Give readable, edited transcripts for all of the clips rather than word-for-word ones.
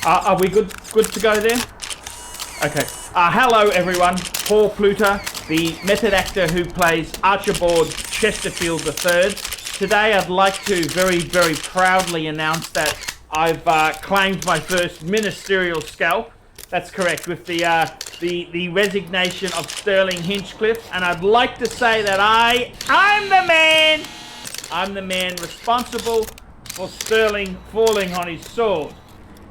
Are we good to go there? Okay. Hello everyone. Paul Pluter, the method actor who plays Archibald Chesterfield III. Today I'd like to very, very proudly announce that I've claimed my first ministerial scalp. That's correct, with the resignation of Stirling Hinchcliffe, and I'd like to say that I'm the man responsible for Stirling falling on his sword.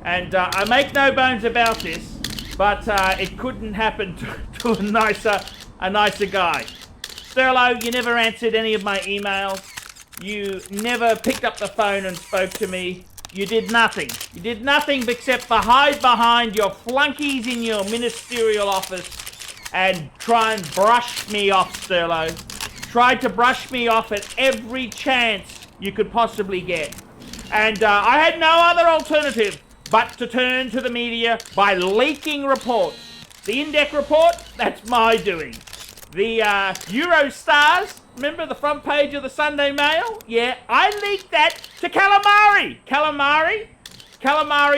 And I make no bones about this, but it couldn't happen to a nicer guy. Stirlo, you never answered any of my emails. You never picked up the phone and spoke to me. You did nothing. You did nothing except for hide behind your flunkies in your ministerial office and try and brush me off, Stirlo. Tried to brush me off at every chance you could possibly get. And I had no other alternative but to turn to the media by leaking reports. The Index report, that's my doing. The Eurostars, remember the front page of the Sunday Mail? Yeah, I leaked that to Calamari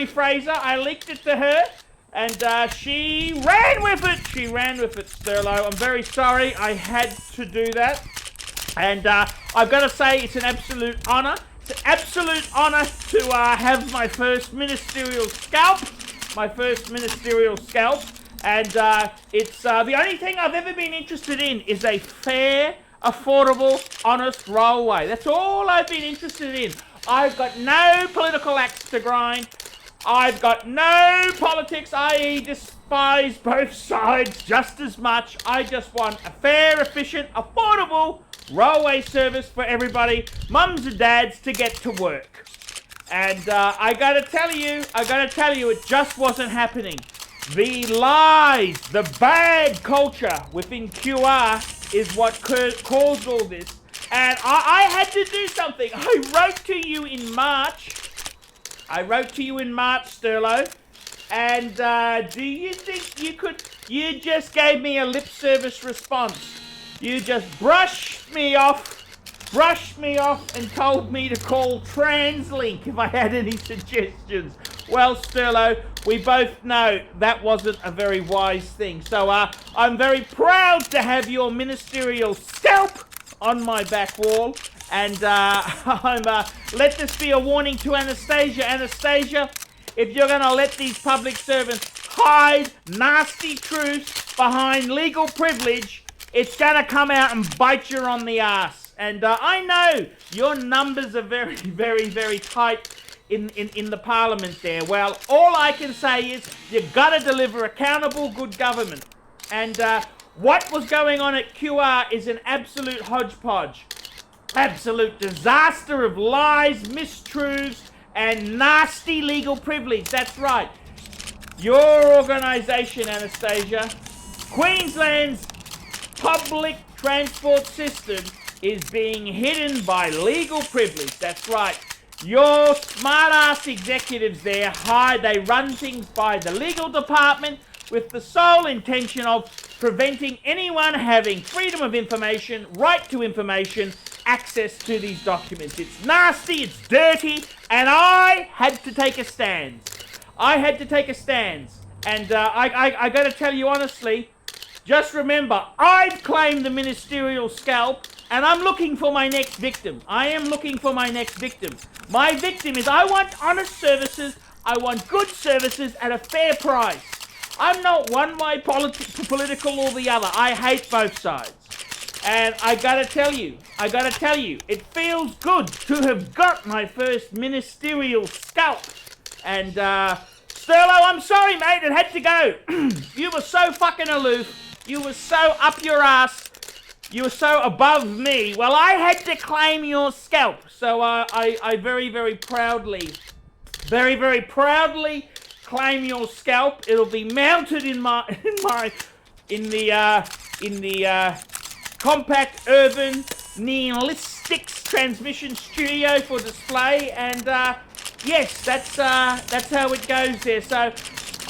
Fraser. I leaked it to her, and she ran with it. Stirlo. I'm very sorry I had to do that. And I've got to say, it's an absolute honour. It's an absolute honour to have my first ministerial scalp. And it's the only thing I've ever been interested in is a fair, affordable, honest railway. That's all I've been interested in. I've got no political axe to grind. I've got no politics. I despise both sides just as much. I just want a fair, efficient, affordable railway service for everybody, mums and dads, to get to work. And I gotta tell you, it just wasn't happening. The lies, the bad culture within QR is what caused all this. And I had to do something. I wrote to you in March, Stirlo. And do you think you just gave me a lip service response. You just brushed me off and told me to call TransLink if I had any suggestions. Well, Stirlo, we both know that wasn't a very wise thing. So I'm very proud to have your ministerial scalp on my back wall. And let this be a warning to Anastasia. Anastasia, if you're going to let these public servants hide nasty truths behind legal privilege, it's going to come out and bite you on the ass. And I know your numbers are very, very, very tight in the parliament there. Well, all I can say is you've got to deliver accountable good government. And what was going on at QR is an absolute hodgepodge. Absolute disaster of lies, mistruths, and nasty legal privilege. That's right. Your organisation, Anastasia, Queensland's public transport system is being hidden by legal privilege. That's right. Your smart-ass executives there they run things by the legal department with the sole intention of preventing anyone having freedom of information, right to information, access to these documents. It's nasty, it's dirty, and I had to take a stand. And I got to tell you honestly, just remember, I've claimed the ministerial scalp, and I'm looking for my next victim. My victim is, I want honest services, I want good services at a fair price. I'm not one way political or the other. I hate both sides. And I gotta tell you, it feels good to have got my first ministerial scalp. And, Stirlo, I'm sorry, mate, it had to go. You were so fucking aloof. You were so up your ass. You were so above me. Well, I had to claim your scalp. So I very, very proudly claim your scalp. It'll be mounted in the compact urban Neolistics transmission studio for display. And yes, that's how it goes there. So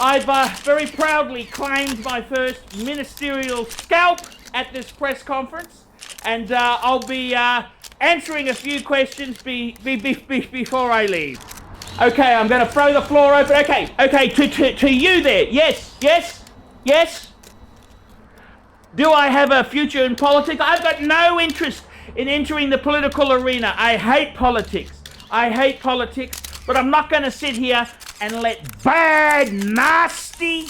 I've very proudly claimed my first ministerial scalp at this press conference, and I'll be answering a few questions before I leave. Okay, I'm going to throw the floor open. Okay, to you there. Yes. Do I have a future in politics? I've got no interest in entering the political arena. I hate politics, but I'm not going to sit here and let bad, nasty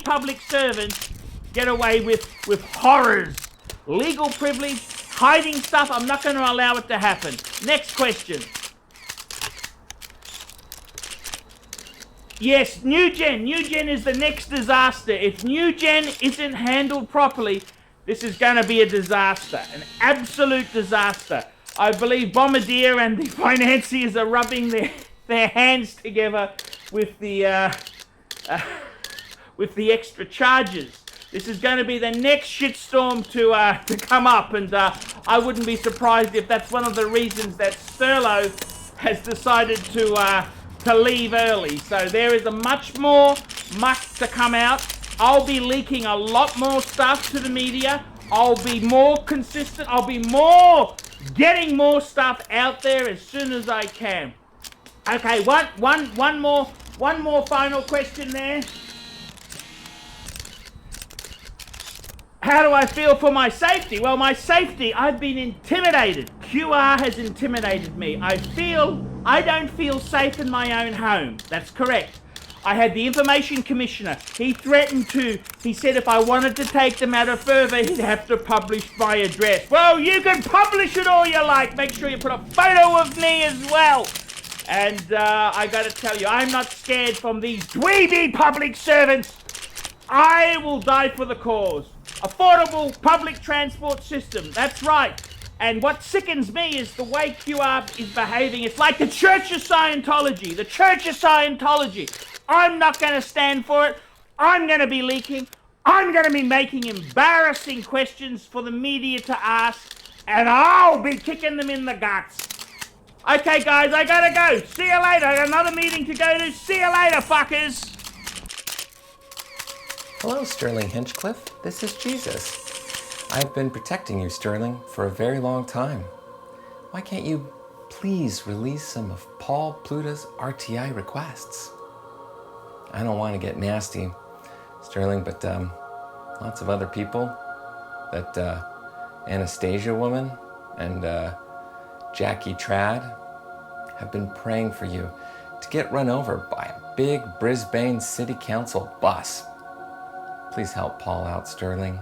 public servants get away with horrors. Legal privilege, hiding stuff, I'm not going to allow it to happen. Next question. Yes, New Gen is the next disaster. If New Gen isn't handled properly, this is going to be a disaster, an absolute disaster. I believe Bombardier and the financiers are rubbing their hands together with the extra charges. This is going to be the next shitstorm to come up, and I wouldn't be surprised if that's one of the reasons that Sterlo has decided to leave early. So there is a much more muck to come out. I'll be leaking a lot more stuff to the media. I'll be more consistent. I'll be getting more stuff out there as soon as I can. Okay, one more final question there. How do I feel for my safety? Well, my safety, I've been intimidated. QR has intimidated me. I don't feel safe in my own home. That's correct. I had the Information Commissioner. He said if I wanted to take the matter further, he'd have to publish my address. Well, you can publish it all you like. Make sure you put a photo of me as well. And I got to tell you, I'm not scared from these dweeby public servants. I will die for the cause. Affordable public transport system, that's right. And what sickens me is the way QR is behaving. It's like the Church of Scientology. I'm not going to stand for it. I'm going to be leaking. I'm going to be making embarrassing questions for the media to ask. And I'll be kicking them in the guts. Okay, guys, I gotta go. See you later. I got another meeting to go to. See you later, fuckers. Hello, Sterling Hinchcliffe. This is Jesus. I've been protecting you, Sterling, for a very long time. Why can't you please release some of Paul Pluta's RTI requests? I don't want to get nasty, Sterling, but lots of other people, that Anastasia woman and Jackie Trad, have been praying for you to get run over by a big Brisbane City Council bus. Please help Paul out, Sterling.